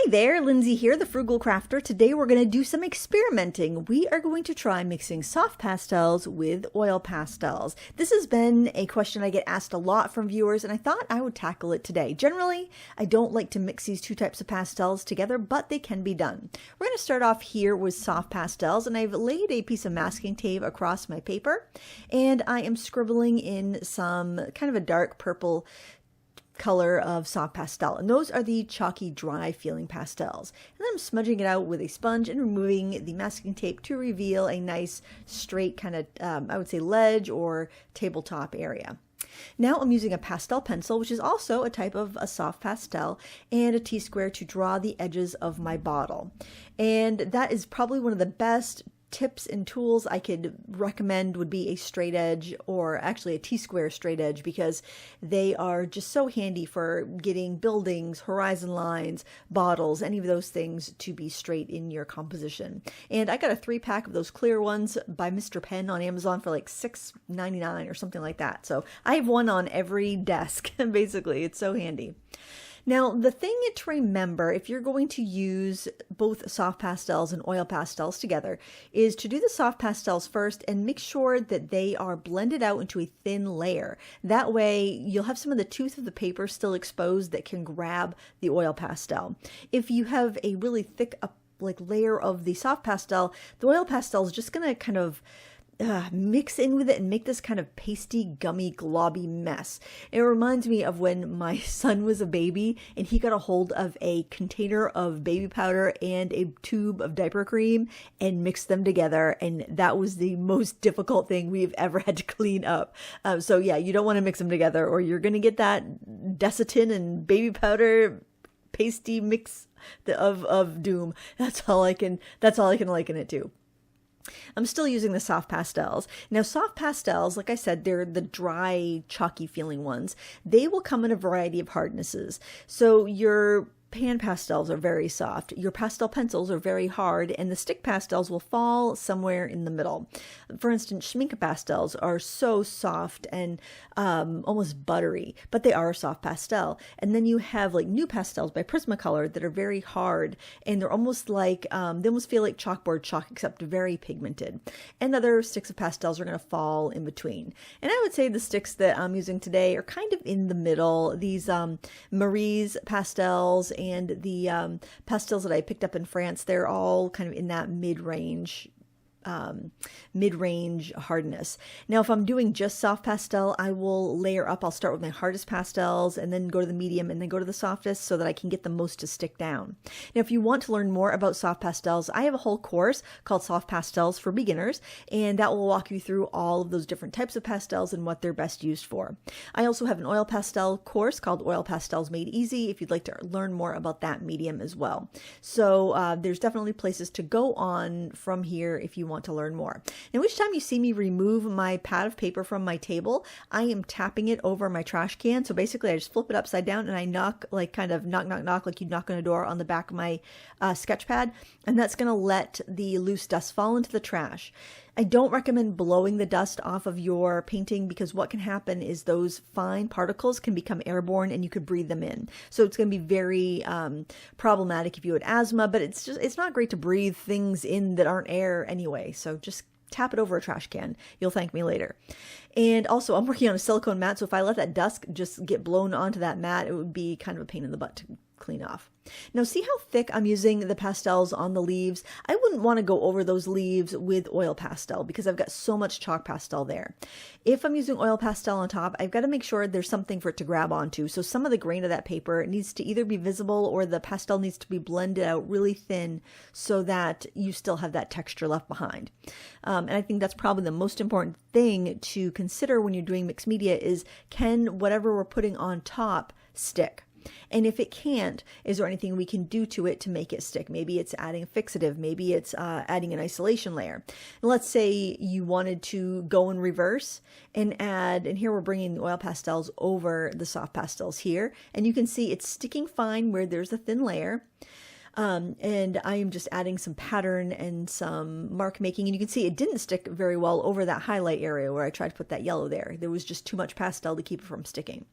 there, Lindsay here, the Frugal Crafter. Today we're going to do some experimenting. We are going to try mixing soft pastels with oil pastels. This has been a question I get asked a lot from viewers, and I thought I would tackle it today. Generally, I don't like to mix these two types of pastels together, but they can be done. We're going to start off here with soft pastels, and I've laid a piece of masking tape across my paper, and I am scribbling in some kind of a dark purple color of soft pastel, and those are the chalky dry feeling pastels. And then I'm smudging it out with a sponge and removing the masking tape to reveal a nice straight kind of I would say ledge or tabletop area. Now I'm using a pastel pencil, which is also a type of a soft pastel, and a T-square to draw the edges of my bottle. And that is probably one of the best tips and tools I could recommend would be a straight edge, or actually a T-square straight edge, because they are just so handy for getting buildings, horizon lines, bottles, any of those things to be straight in your composition. And I got a 3-pack of those clear ones by Mr. Penn on Amazon for like $6.99 or something like that. So I have one on every desk, basically. It's so handy. Now, the thing to remember if you're going to use both soft pastels and oil pastels together is to do the soft pastels first and make sure that they are blended out into a thin layer. That way, you'll have some of the tooth of the paper still exposed that can grab the oil pastel. If you have a really thick layer of the soft pastel, the oil pastel is just going to kind of mix in with it and make this kind of pasty, gummy, globby mess. It reminds me of when my son was a baby and he got a hold of a container of baby powder and a tube of diaper cream and mixed them together, and that was the most difficult thing we've ever had to clean up. So yeah, you don't want to mix them together or you're going to get that Desitin and baby powder pasty mix of doom. That's all I can liken it to. I'm still using the soft pastels. Now, soft pastels, like I said, they're the dry, chalky feeling ones. They will come in a variety of hardnesses. So your pan pastels are very soft, your pastel pencils are very hard, and the stick pastels will fall somewhere in the middle. For instance, schminke pastels are so soft and almost buttery, but they are a soft pastel. And then you have like new pastels by Prismacolor that are very hard, and they're almost like, they almost feel like chalkboard chalk, except very pigmented. And other sticks of pastels are going to fall in between. And I would say the sticks that I'm using today are kind of in the middle. These Marie's pastels and the pastels that I picked up in France, they're all kind of in that mid-range hardness. Now, if I'm doing just soft pastel, I will layer up. I'll start with my hardest pastels and then go to the medium and then go to the softest so that I can get the most to stick down. Now, if you want to learn more about soft pastels, I have a whole course called Soft Pastels for Beginners, and that will walk you through all of those different types of pastels and what they're best used for. I also have an oil pastel course called Oil Pastels Made Easy if you'd like to learn more about that medium as well. So there's definitely places to go on from here if you want to learn more. And each time you see me remove my pad of paper from my table, I am tapping it over my trash can. So basically I just flip it upside down and I knock, like kind of knock, knock, knock, like you'd knock on a door on the back of my sketch pad. And that's going to let the loose dust fall into the trash. I don't recommend blowing the dust off of your painting because what can happen is those fine particles can become airborne and you could breathe them in. So it's going to be very problematic if you had asthma, but it's not great to breathe things in that aren't air anyway. So just tap it over a trash can. You'll thank me later. And also I'm working on a silicone mat, so if I let that dust just get blown onto that mat, it would be kind of a pain in the butt to clean off. Now, see how thick I'm using the pastels on the leaves? I wouldn't want to go over those leaves with oil pastel because I've got so much chalk pastel there. If I'm using oil pastel on top, I've got to make sure there's something for it to grab onto. So some of the grain of that paper needs to either be visible or the pastel needs to be blended out really thin so that you still have that texture left behind. And I think that's probably the most important thing to consider when you're doing mixed media is, can whatever we're putting on top stick? And if it can't, is there anything we can do to it to make it stick? Maybe it's adding a fixative. Maybe it's adding an isolation layer. And let's say you wanted to go in reverse and add, and here we're bringing the oil pastels over the soft pastels here. And you can see it's sticking fine where there's a thin layer. And I am just adding some pattern and some mark making, and you can see it didn't stick very well over that highlight area where I tried to put that yellow there. There was just too much pastel to keep it from sticking.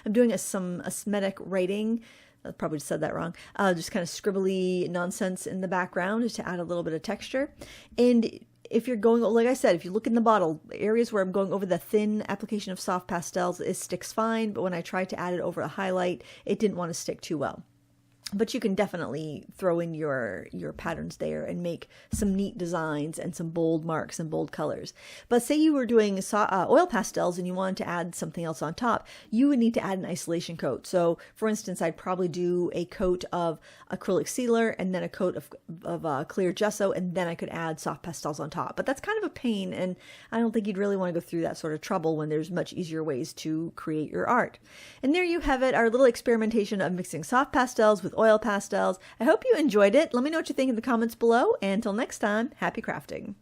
I'm doing some asthmatic writing I probably just said that wrong. Just kind of scribbly nonsense in the background just to add a little bit of texture. And if you're going, like I said, if you look in the bottle, areas where I'm going over the thin application of soft pastels, it sticks fine. But when I tried to add it over a highlight, it didn't want to stick too well. But you can definitely throw in your patterns there and make some neat designs and some bold marks and bold colors. But say you were doing oil pastels and you wanted to add something else on top, you would need to add an isolation coat. So for instance, I'd probably do a coat of acrylic sealer and then a coat of clear gesso, and then I could add soft pastels on top. But that's kind of a pain, and I don't think you'd really want to go through that sort of trouble when there's much easier ways to create your art. And there you have it, our little experimentation of mixing soft pastels with oil pastels. I hope you enjoyed it. Let me know what you think in the comments below. And until next time, happy crafting.